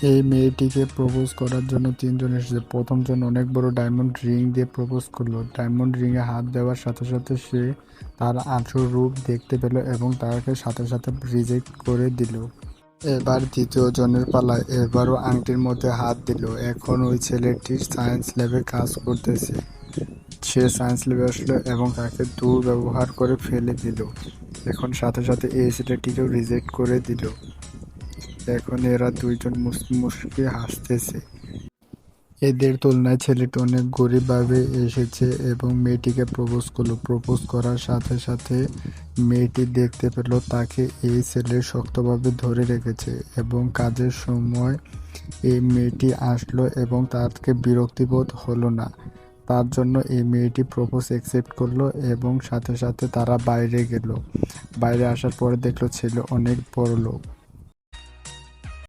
এই মেয়েটিকে প্রপোজ করার জন্য তিনজন এসেছে। প্রথম জন অনেক বড় ডায়মন্ড রিং দিয়ে প্রপোজ করলো। ডায়মন্ড রিংয়ে হাত দেওয়ার সাথে সাথে সে তার আসল রূপ দেখতে পেল এবং তাকে সাথে সাথে রিজেক্ট করে দিল। এবার দ্বিতীয় জনের পালায়। এবারও আংটির মধ্যে হাত দিল। এখন ওই ছেলেটি সায়েন্স ল্যাবে কাজ করতেছে। সে সায়েন্স ল্যাবে আসলো এবং তাকে দুর্ব্যবহার করে ফেলে দিল। এখন সাথে সাথে এই ছেলেটিকেও রিজেক্ট করে দিল। এখন এরা দুইজন মুচকি মুচকি হাসতেছে। এদের তুলনায় ছেলেটি অনেক গরিবভাবে এসেছে এবং মেয়েটিকে প্রপোজ করলো। প্রপোজ করার সাথে সাথে মেয়েটি দেখতে পেল তাকে এই ছেলে শক্তভাবে ধরে রেখেছে এবং কাজের সময় এই মেয়েটি আসলো এবং তাকে বিরক্তিবোধ হলো না। তার জন্য এই মেয়েটি প্রপোজ অ্যাকসেপ্ট করলো এবং সাথে সাথে তারা বাইরে গেল। বাইরে আসার পরে দেখলো ছেলে অনেক বড়লোক।